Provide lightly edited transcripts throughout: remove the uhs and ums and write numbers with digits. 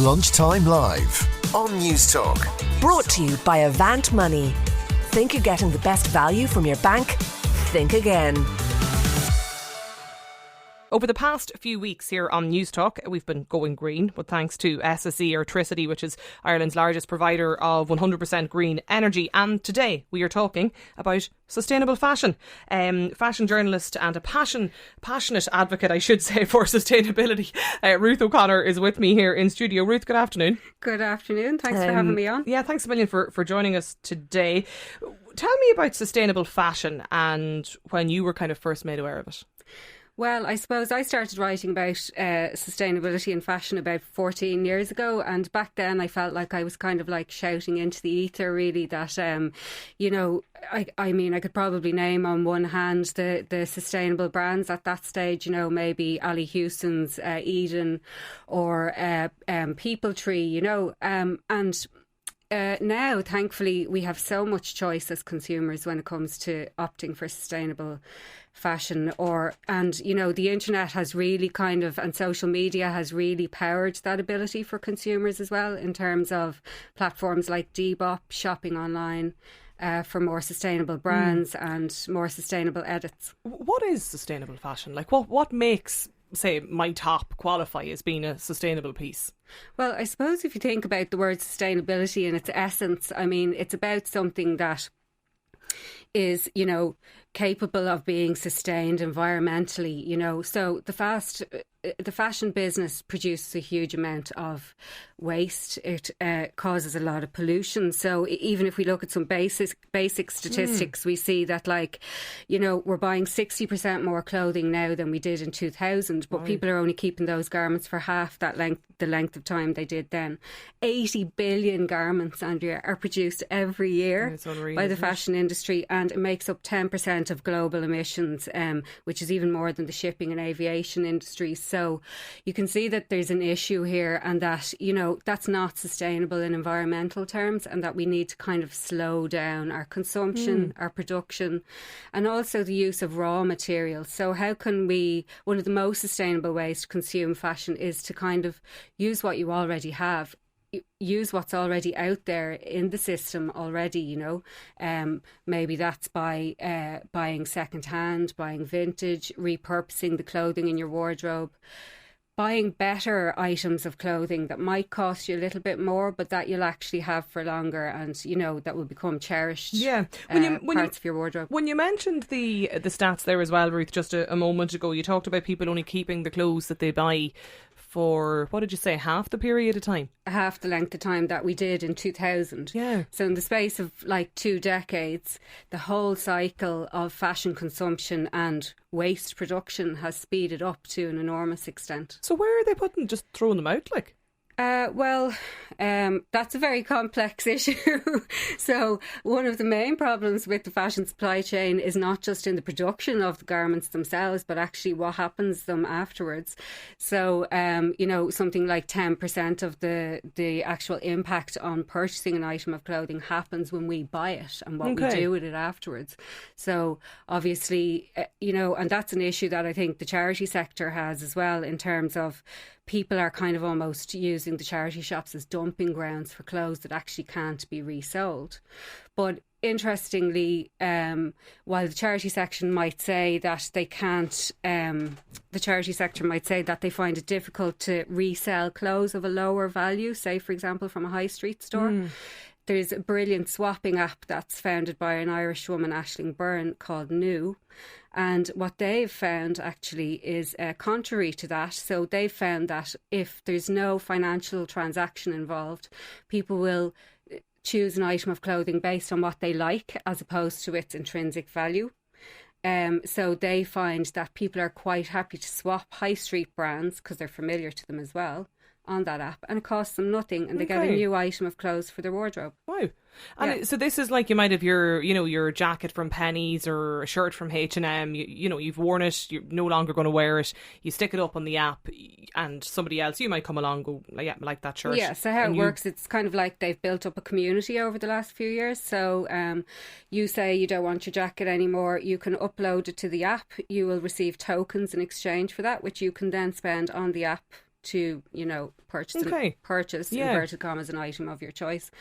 Lunchtime Live on News Talk. Brought to you by Avant Money. Think you're getting the best value from your bank? Think again. Over the past few weeks here on News Talk, we've been going green, but thanks to SSE Airtricity, which is Ireland's largest provider of 100% green energy. And today we are talking about sustainable fashion. Fashion journalist and a passionate advocate, I should say, for sustainability. Ruth O'Connor is with me here in studio. Ruth, good afternoon. Good afternoon. Thanks for having me on. Yeah, thanks a million for joining us today. Tell me about sustainable fashion and when you were kind of first made aware of it. Well, I suppose I started writing about sustainability and fashion about 14 years ago. And back then I felt like I was kind of like shouting into the ether, really, that, I mean, I could probably name on one hand the sustainable brands at that stage, maybe Ali Houston's Eden or People Tree, and now, thankfully, we have so much choice as consumers when it comes to opting for sustainable fashion the internet has really and social media has really powered that ability for consumers as well, in terms of platforms like Depop, shopping online for more sustainable brands and more sustainable edits. What is sustainable fashion? Like what makes, say, My Top qualify as being a sustainable piece? Well, I suppose if you think about the word sustainability in its essence, I mean, it's about something that is, capable of being sustained environmentally, so the fashion business produces a huge amount of waste. It causes a lot of pollution. So even if we look at some basic statistics, we see that, we're buying 60% more clothing now than we did in 2000, but people are only keeping those garments for half the length of time they did then. 80 billion garments, Andrea, are produced every year by the fashion industry, and it makes up 10% of global emissions, which is even more than the shipping and aviation industries. So you can see that there's an issue here, and that, that's not sustainable in environmental terms, and that we need to kind of slow down our consumption, our production, and also the use of raw materials. So how can one of the most sustainable ways to consume fashion is to kind of use what you already have. Use what's already out there in the system already, maybe that's by buying second-hand, buying vintage, repurposing the clothing in your wardrobe, buying better items of clothing that might cost you a little bit more, but that you'll actually have for longer, and that will become cherished parts of your wardrobe. When you mentioned the stats there as well, Ruth, just a moment ago, you talked about people only keeping the clothes that they buy for, what did you say, half the period of time? Half the length of time that we did in 2000. Yeah. So in the space of 2 decades, the whole cycle of fashion consumption and waste production has speeded up to an enormous extent. So where are they just throwing them out, like? That's a very complex issue. So one of the main problems with the fashion supply chain is not just in the production of the garments themselves, but actually what happens to them afterwards. So, something like 10% of the actual impact on purchasing an item of clothing happens when we buy it and what we do with it afterwards. So obviously, and that's an issue that I think the charity sector has as well, in terms of people are kind of almost using the charity shops as dumping grounds for clothes that actually can't be resold. But interestingly, while the charity section might say that they can't, the charity sector might say that they find it difficult to resell clothes of a lower value, say, for example, from a high street store. There's a brilliant swapping app that's founded by an Irish woman, Aisling Byrne, called New. And what they've found actually is contrary to that. So they've found that if there's no financial transaction involved, people will choose an item of clothing based on what they like as opposed to its intrinsic value. So they find that people are quite happy to swap high street brands, because they're familiar to them as well, on that app, and it costs them nothing, and they get a new item of clothes for their wardrobe. Wow. And so this is like, you might have your jacket from Penneys or a shirt from H&M, you've worn it, you're no longer going to wear it, you stick it up on the app, and somebody else, you might come along and go, yeah, I like that shirt. Yeah, so how it works, it's kind of like they've built up a community over the last few years. So you say you don't want your jacket anymore, you can upload it to the app, you will receive tokens in exchange for that, which you can then spend on the app to, you know, purchase Yeah. inverted commas, an item of your choice.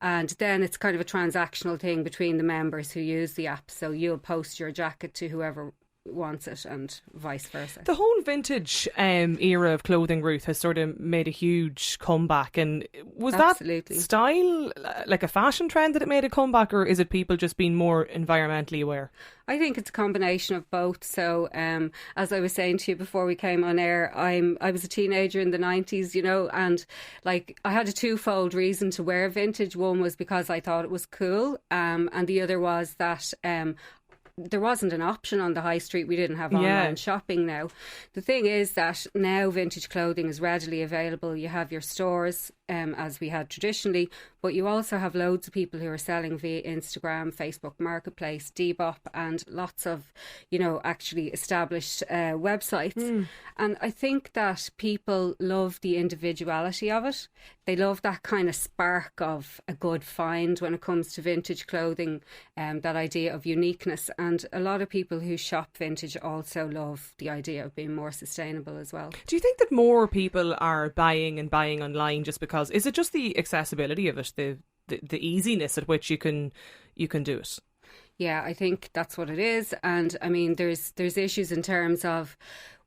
And then it's kind of a transactional thing between the members who use the app. So you'll post your jacket to whoever wants it and vice versa. The whole vintage era of clothing, Ruth, has sort of made a huge comeback. And was Absolutely. that style like a fashion trend that it made a comeback, or is it people just being more environmentally aware? I think it's a combination of both. So, as I was saying to you before we came on air, I was a teenager in the 90s, you know, and like I had a twofold reason to wear vintage. One was because I thought it was cool, and the other was that there wasn't an option on the high street. We didn't have online shopping now. The thing is that now vintage clothing is readily available. You have your stores, as we had traditionally, but you also have loads of people who are selling via Instagram, Facebook Marketplace, Depop, and lots of, you know, actually established websites. And I think that people love the individuality of it. They love that kind of spark of a good find when it comes to vintage clothing, that idea of uniqueness. And a lot of people who shop vintage also love the idea of being more sustainable as well. Do you think that more people are buying online just because, is it just the accessibility of it, the easiness at which you can do it? Yeah, I think that's what it is. And I mean, there's issues in terms of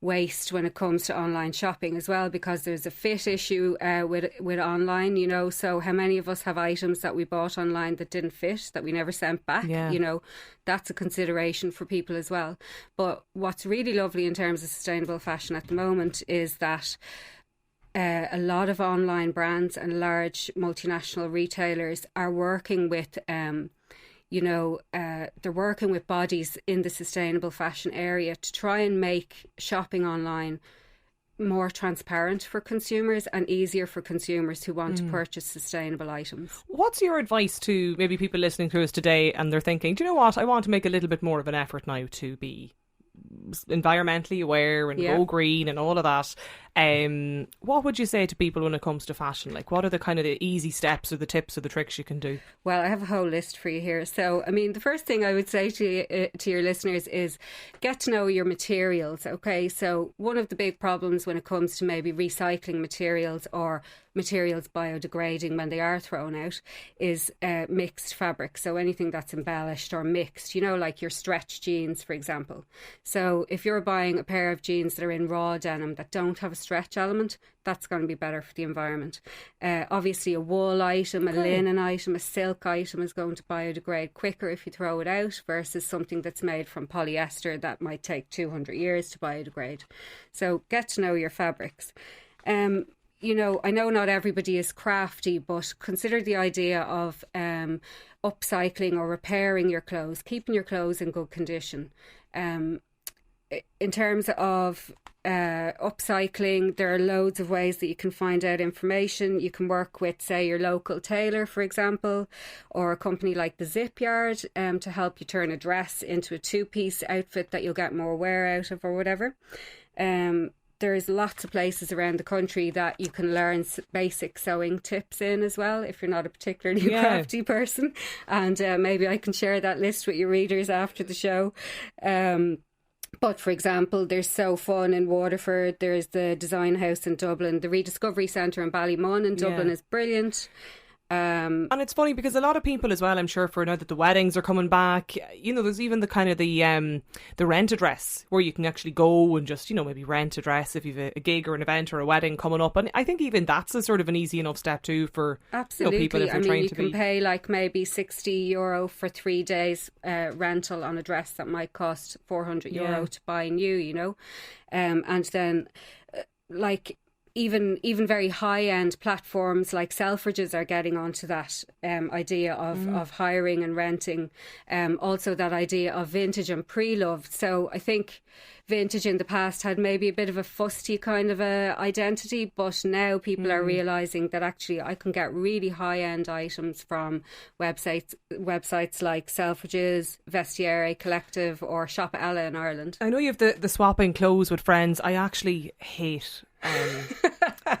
waste when it comes to online shopping as well, because there's a fit issue with online, you know. So how many of us have items that we bought online that didn't fit, that we never sent back? Yeah. You know, that's a consideration for people as well. But what's really lovely in terms of sustainable fashion at the moment is that a lot of online brands and large multinational retailers are working with they're working with bodies in the sustainable fashion area to try and make shopping online more transparent for consumers and easier for consumers who want to purchase sustainable items. What's your advice to maybe people listening to us today and they're thinking, do you know what, I want to make a little bit more of an effort now to be environmentally aware and go green and all of that? What would you say to people when it comes to fashion? Like, what are the kind of the easy steps or the tips or the tricks you can do? Well, I have a whole list for you here. So, I mean, the first thing I would say to your listeners is get to know your materials, okay? So one of the big problems when it comes to maybe recycling materials or materials biodegrading when they are thrown out is mixed fabric. So anything that's embellished or mixed, you know, like your stretch jeans, for example. So if you're buying a pair of jeans that are in raw denim that don't have a stretch element, that's going to be better for the environment. Obviously, a wool item, a linen item, a silk item is going to biodegrade quicker if you throw it out versus something that's made from polyester that might take 200 years to biodegrade. So get to know your fabrics. You know, I know not everybody is crafty, but consider the idea of upcycling or repairing your clothes, keeping your clothes in good condition. In terms of upcycling, there are loads of ways that you can find out information. You can work with, say, your local tailor, for example, or a company like the Zip Yard to help you turn a dress into a two-piece outfit that you'll get more wear out of or whatever. There's lots of places around the country that you can learn basic sewing tips in as well, if you're not a particularly crafty person. And maybe I can share that list with your readers after the show. But for example, there's So Fun in Waterford, there's the Design House in Dublin, the Rediscovery Centre in Ballymun in Dublin is brilliant. And it's funny because a lot of people as well, I'm sure, for now that the weddings are coming back, you know, there's even the kind of the rent a dress where you can actually go and just, you know, maybe rent a dress if you've a gig or an event or a wedding coming up. And I think even that's a sort of an easy enough step too for you know, people if they're trying to be. You can pay like maybe €60 for 3 days rental on a dress that might cost €400 to buy new, you know. And then like even very high-end platforms like Selfridges are getting onto that idea of hiring and renting. Also that idea of vintage and pre-loved. So I think vintage in the past had maybe a bit of a fusty kind of a identity, but now people are realising that actually I can get really high-end items from websites like Selfridges, Vestiaire Collective or Shop Ella in Ireland. I know you have the swapping clothes with friends. I actually hate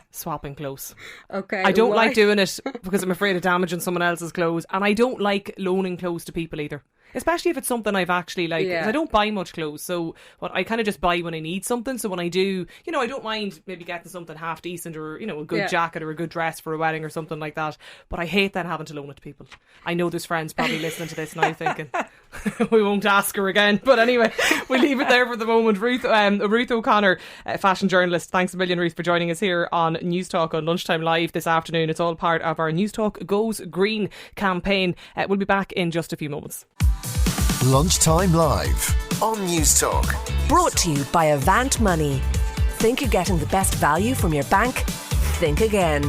swapping clothes. Okay. I don't like doing it because I'm afraid of damaging someone else's clothes, and I don't like loaning clothes to people either. Especially if it's something I've actually like, 'cause I don't buy much clothes, so what I kind of just buy when I need something. So when I do, you know, I don't mind maybe getting something half decent, or, you know, a good jacket or a good dress for a wedding or something like that. But I hate then having to loan it to people. I know there's friends probably listening to this now thinking we won't ask her again. But anyway, we leave it there for the moment. Ruth O'Connor, fashion journalist. Thanks a million, Ruth, for joining us here on News Talk on Lunchtime Live this afternoon. It's all part of our News Talk Goes Green campaign. We'll be back in just a few moments. Lunchtime Live on News Talk. Brought to you by Avant Money. Think you're getting the best value from your bank? Think again.